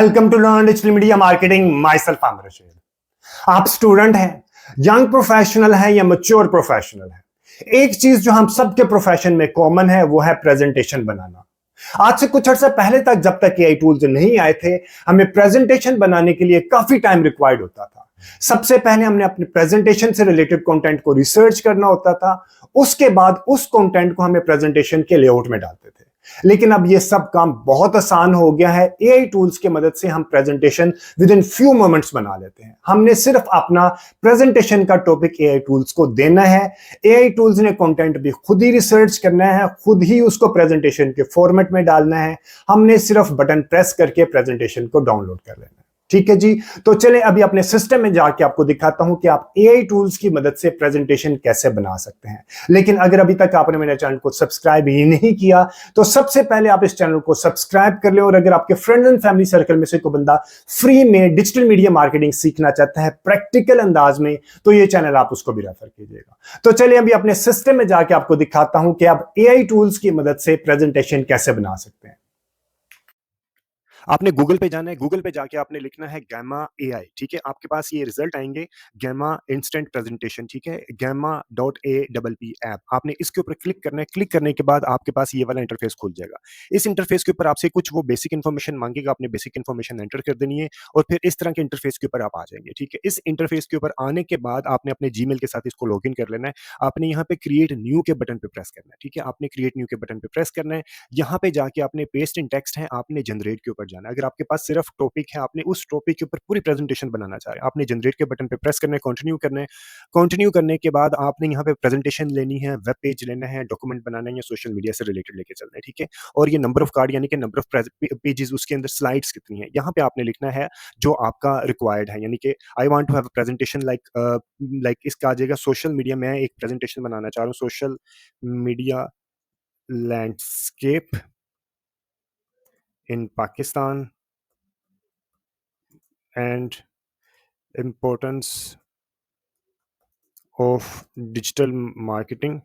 Welcome to learn digital media marketing. Myself Aamir Rashid. आप student हैं, young professional है या मैच्योर प्रोफेशनल है, एक चीज जो हम सबके प्रोफेशन में कॉमन है वो है प्रेजेंटेशन बनाना। आज से कुछ अर्सा पहले तक, जब तक एआई टूल्स नहीं आए थे, हमें प्रेजेंटेशन बनाने के लिए काफी टाइम रिक्वायर्ड होता था। सबसे पहले हमने अपने प्रेजेंटेशन से रिलेटेड कंटेंट को रिसर्च करना होता था, उसके बाद उस कंटेंट को हमें प्रेजेंटेशन के लेआउट में डालते थे। लेकिन अब ये सब काम बहुत आसान हो गया है। एआई टूल्स की मदद से हम presentation with in few moments बना लेते हैं। हमने सिर्फ अपना प्रेजेंटेशन का टॉपिक एआई टूल्स को देना है। एआई टूल्स ने कंटेंट भी खुद ही रिसर्च करना है, खुद ही उसको प्रेजेंटेशन के फॉर्मेट में डालना है। हमने सिर्फ बटन प्रेस करके प्रेजेंटेशन को डाउनलोड कर लेना है। ठीक है जी, तो चलें अभी अपने सिस्टम में जाके आपको दिखाता हूं कि आप एआई टूल्स की मदद से प्रेजेंटेशन कैसे बना सकते हैं। लेकिन अगर अभी तक आपने मेरे चैनल को सब्सक्राइब ही नहीं किया तो सबसे पहले आप इस चैनल को सब्सक्राइब कर लें। और अगर आपके फ्रेंड्स एंड फैमिली सर्कल में से कोई बंदा फ्री में डिजिटल मीडिया मार्केटिंग सीखना चाहता है प्रैक्टिकल अंदाज में, तो ये चैनल आप उसको भी रेफर कीजिएगा। तो चलिए अभी अपने सिस्टम में जाके आपको दिखाता हूं कि आप एआई टूल्स की मदद से प्रेजेंटेशन कैसे बना सकते हैं। आपने गूगल पे जाना है, गूगल पे जाके आपने लिखना है गैमा एआई। ठीक है, आपके पास ये रिजल्ट आएंगे, गैमा इंस्टेंट प्रेजेंटेशन। ठीक है, Gamma dot A double P app, आपने इसके ऊपर क्लिक करना है। क्लिक करने के बाद आपके पास ये वाला इंटरफेस खुल जाएगा। इस इंटरफेस के ऊपर आपसे कुछ वो बेसिक इन्फॉर्मेशन मांगेगा, आपने बेसिक इन्फॉर्मेशन एंटर कर देनी है और फिर इस तरह के इंटरफेस के ऊपर आप आ जाएंगे। ठीक है, इस इंटरफेस के ऊपर आने के बाद आपने अपने जीमेल के साथ इसको लॉगिन कर लेना है। आपने यहाँ पे क्रिएट न्यू के बटन पे प्रेस करना है। ठीक है, आपने क्रिएट न्यू के बटन पे प्रेस करना है। यहाँ पे जाके आपने पेस्ट इन टेक्स्ट है, आपने जनरेट के ऊपर जाना है। अगर आपके पास सिर्फ टॉपिक है, आपने उस टॉपिक के ऊपर पूरी प्रेजेंटेशन बनाना चाह रहे हैं, आपने जनरेट के बटन पे प्रेस करना है, कंटिन्यू करना है। कंटिन्यू करने के बाद आपने यहाँ पे प्रेजेंटेशन लेनी है, वेब पेज लेना है, डॉक्यूमेंट बनाना है या सोशल मीडिया से रिलेटेड लेके चलना है। ठीक है, और ये नंबर ऑफ कार्ड यानी कि नंबर ऑफ पेजेस, उसके अंदर स्लाइड्स कितनी है, यहाँ पे आपने लिखना है जो आपका रिक्वायर्ड है। यानी कि I want to have a presentation like इसका आ जाएगा सोशल मीडिया। मैं एक प्रेजेंटेशन बनाना चाह रहा हूँ, social media landscape in Pakistan and importance of digital marketing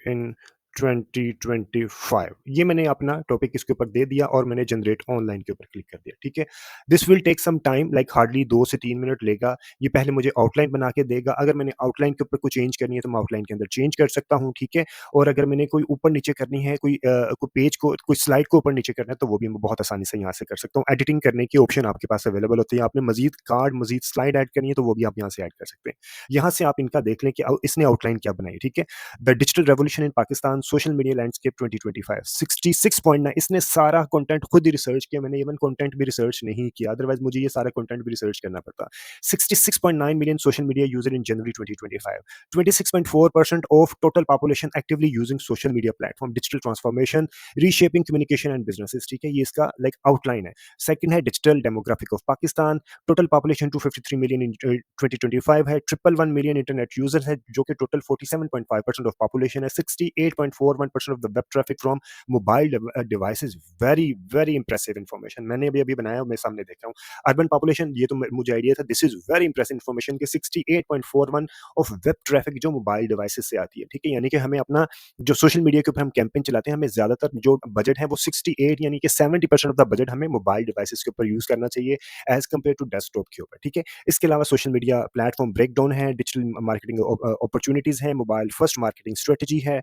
in 2025। ये मैंने अपना टॉपिक इसके ऊपर दे दिया और मैंने जनरेट ऑनलाइन के ऊपर क्लिक कर दिया। ठीक है, this will take some time, like hardly 2 से 3 मिनट लेगा। ये पहले मुझे आउटलाइन बना के देगा। अगर मैंने आउटलाइन के ऊपर कुछ चेंज करनी है तो मैं आउटलाइन के अंदर चेंज कर सकता हूँ। ठीक है, और अगर मैंने कोई ऊपर नीचे करनी है, कोई पेज को, कोई स्लाइड को ऊपर नीचे करना है, तो वो भी मैं बहुत आसानी से यहाँ से कर सकता हूँ। एडिटिंग करने की ऑप्शन आपके पास अवेलेबल होती है। आपने मजीद कार्ड, मजीद स्लाइड ऐड करनी है तो वो भी आप यहाँ से ऐड कर सकते हैं। यहाँ से आप इनका देख लें कि इसने आउटलाइन क्या बनाई। ठीक है, the digital revolution in Pakistan, social media landscape 2025, 66.9। इसने सारा कंटेंट खुद ही रिसर्च किया, मैंने इवन कंटेंट भी रिसर्च नहीं किया, अदरवाइज मुझे ये सारा कंटेंट भी रिसर्च करना पड़ता। 66.9 million social media user in January 2025, 26.4% of total population actively using social media platform, digital transformation, reshaping communication and businesses. ठीक है, ये इसका लाइक आउटलाइन है। सेकंड है digital demographic of Pakistan, total population 253 million in 2025 है, 111 million internet user है जो कि टोटल 47.5% ऑफ पॉपुलेशन है, 68.41% of the web traffic from mobile devices. Very very impressive information मैंने अभी अभी बनाया, मैं सामने देख रहा हूँ। अर्बन पॉपुलेशन, ये तो मुझे आइडिया था, this is very impressive information कि 68.41 ऑफ वेब ट्रैफिक जो मोबाइल डिवाइसेस से आती है। ठीक है, यानी कि हमें अपना जो सोशल मीडिया के ऊपर हम कैंपेन चलाते हैं, हमें ज्यादातर जो बजट है वो 68 यानी कि 70% ऑफ द बजट हमें मोबाइल डिवाइसेस के ऊपर यूज करना चाहिए एज कम्पेयर टू डेस्कटॉप के ऊपर। ठीक है, इसके अलावा सोशल मीडिया प्लेटफॉर्म ब्रेकडाउन है, डिजिटल मार्केटिंग अपॉर्चुनिटीज है, मोबाइल फर्स्ट मार्केटिंग स्ट्रेटजी है,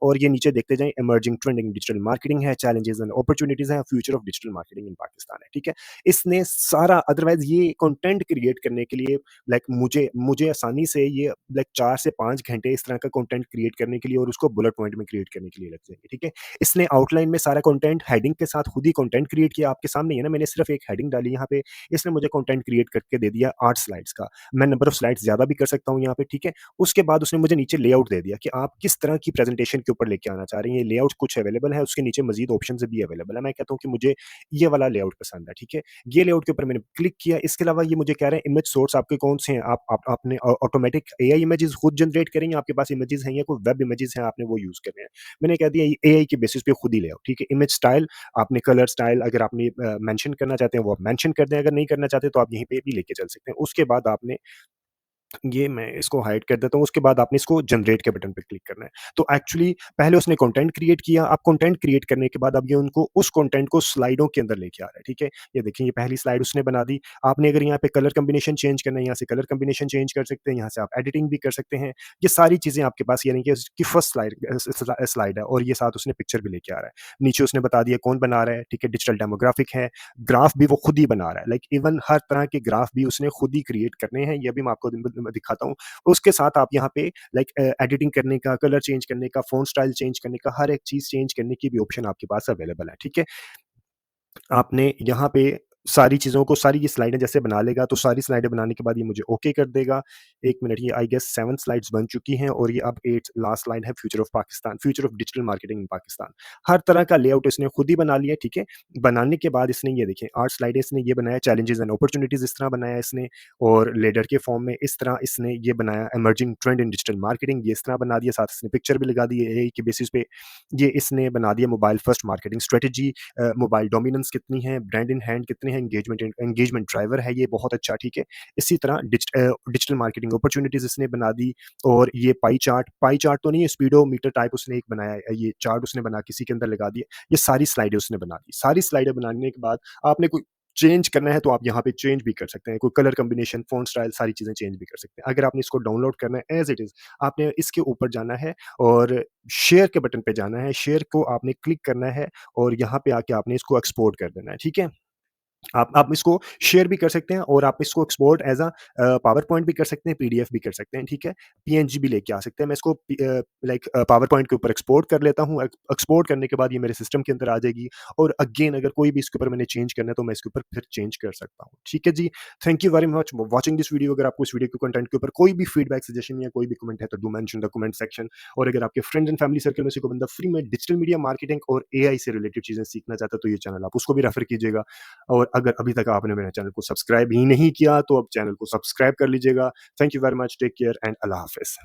और ये नीचे देखते जाएं, इमर्जिंग ट्रेंडिंग डिजिटल मार्केटिंग है, चैलेंजेस एंड अपॉर्चुनिटीज है, future of digital marketing in Pakistan है। ठीक है, इसने सारा, अदरवाइज ये कंटेंट क्रिएट करने के लिए लाइक मुझे आसानी से ये लाइक 4 से 5 घंटे इस तरह का कंटेंट क्रिएट करने के लिए और उसको बुलेट पॉइंट में क्रिएट करने के लिए लग जाएंगे। ठीक है, इसने आउटलाइन में सारा कंटेंट हेडिंग के साथ खुद ही कंटेंट क्रिएट किया, आपके सामने है ना, मैंने सिर्फ एक हेडिंग डाली यहाँ पे, इसने मुझे कंटेंट क्रिएट करके दे दिया 8 स्लाइड्स का। मैं नंबर ऑफ स्लाइड्स ज्यादा भी कर सकता हूँ यहाँ पे। ठीक है, उसके बाद उसने मुझे नीचे लेआउट दे दिया कि आप किस तरह की प्रेजेंटेशन के ऊपर लेके आना चाह रहे हैं। ये लेआउट कुछ अवेलेबल है, उसके नीचे मजीद ऑप्शन भी अवेलेबल है। मैं कहता हूँ कि मुझे ये वाला लेआउट पसंद है। ठीक है, ये लेआउट के ऊपर मैंने क्लिक किया। इसके अलावा ये मुझे कह रहे हैं इमेज सोर्स आपके कौन से हैं, आपने ऑटोमेटिक एआई इमेजेस खुद जनरेट करेंगे, आपके पास इमेजेस हैं या कोई वेब इमेजेस हैं, आपने वो यूज करने हैं। मैंने कह दिया एआई के बेसिस पे खुद ही ले आओ। ठीक है, इमेज स्टाइल, आपने कलर स्टाइल अगर आपने मेंशन करना चाहते हैं वो आप मेंशन कर दें, अगर नहीं करना चाहते तो आप यहीं पे भी लेके चल सकते हैं। उसके बाद आपने ये मैं इसको हाइड कर देता हूँ, उसके बाद आपने इसको जनरेट के बटन पे क्लिक करना है। तो एक्चुअली पहले उसने कंटेंट क्रिएट किया, अब कंटेंट क्रिएट करने के बाद अब ये उनको उस कंटेंट को स्लाइडों के अंदर लेके आ रहा है, ठीक है? ये देखिए ये पहली स्लाइड उसने बना दी, आपने अगर यहाँ पे कलर कॉम्बिनेशन चेंज करना है, यहाँ से कलर कॉम्बिनेशन चेंज कर सकते हैं, यहाँ से आप एडिटिंग भी कर सकते हैं। ये सारी चीज़ें आपके पास यानी कि उसकी फर्स्ट स्लाइड है और ये साथ उसने पिक्चर भी लेके आ रहा है। नीचे उसने बता दिया कौन बना रहा है, ठीक है? डिजिटल डेमोग्राफिक है, ग्राफ भी वो खुद ही बना रहा है, लाइक इवन हर तरह के ग्राफ भी उसने खुद ही क्रिएट करने हैं, ये भी मैं आपको दिखाता हूँ। उसके साथ आप यहाँ पे लाइक एडिटिंग करने का, कलर चेंज करने का, फ़ॉन्ट स्टाइल चेंज करने का, हर एक चीज़ चेंज करने की भी ऑप्शन आपके पास अवेलेबल है, ठीक है? आपने यहाँ पे सारी चीज़ों को सारी ये स्लाइडें जैसे बना लेगा, तो सारी स्लाइडें बनाने के बाद ये मुझे ओके कर देगा। 1 मिनट ये आई गेस 7 स्लाइड्स बन चुकी हैं और ये अब 8th लास्ट स्लाइड है future of Pakistan, future of digital marketing in Pakistan. हर तरह का लेआउट इसने खुद ही बना लिया है, ठीक है? बनाने के बाद इसने ये देखिए 8 स्लाइडें इसने ये बनाया, चैलेंजेस एंड अपॉर्च्युनिटीज़ इस तरह बनाया इसने और लेडर के फॉर्म में इस तरह इसने ये बनाया, इमर्जिंग ट्रेंड इन डिजिटल मार्केटिंग ये इस तरह बना दिया, साथ इसने पिक्चर भी लगा दी है एआई के बेसिस पे। ये इसने बना दिया mobile first marketing strategy, mobile dominance कितनी है, ब्रांड इन हैंड कितने हैं, एंगेजमेंट ड्राइवर है ये बहुत अच्छा, ठीक है। इसी तरह डिजिटल मार्केटिंग अपॉर्च्युनिटीज़ इसने बना दी और ये पाई चार्ट तो नहीं है, स्पीडोमीटर टाइप उसने एक बनाया है, ये चार्ट उसने बना के इसी के अंदर लगा दिया। ये सारी स्लाइडें उसने बना दी। सारी स्लाइडें बनाने के बाद आपने कोई चेंज करना है तो आप यहाँ पे चेंज भी कर सकते हैं। कोई कलर कॉम्बिनेशन, फ़ॉन्ट स्टाइल सारी चीज़ें चेंज भी कर सकते हैं। अगर आपने इसको डाउनलोड करना है एज़ इट इज़, आपने इसके ऊपर जाना है और शेयर के बटन पे जाना है, शेयर को आपने क्लिक करना है और यहाँ पे आके आपने इसको एक्सपोर्ट कर देना है, ठीक है? आप इसको शेयर भी कर सकते हैं और आप इसको एक्सपोर्ट एज़ पावर पॉइंट भी कर सकते हैं, पीडीएफ भी कर सकते हैं, ठीक है? पीएनजी भी लेके आ सकते हैं। मैं इसको लाइक पावर पॉइंट के ऊपर एक्सपोर्ट कर लेता हूँ। एक्सपोर्ट करने के बाद ये मेरे सिस्टम के अंदर आ जाएगी और अगेन अगर कोई भी इसके ऊपर मैंने चेंज करना है, तो मैं इसके ऊपर फिर चेंज कर सकता हूँ। ठीक है जी? Thank you very much for watching this video. अगर आपको इस वीडियो के कंटेंट के ऊपर कोई भी फीडबैक, सजेशन या कोई भी कमेंट है, तो do mention the comment section. और अगर आपके फ्रेंड्स एंड फैमिली सर्कल में से कोई बंदा फ्री में डिजिटल मीडिया मार्केटिंग और एआई से रिलेटेड चीज़ें सीखना चाहता है, तो ये चैनल आप उसको भी रेफर कीजिएगा। और अगर अभी तक आपने मेरे चैनल को सब्सक्राइब ही नहीं किया, तो अब चैनल को सब्सक्राइब कर लीजिएगा। Thank you very much, take care and अल्लाह हाफ़िज़।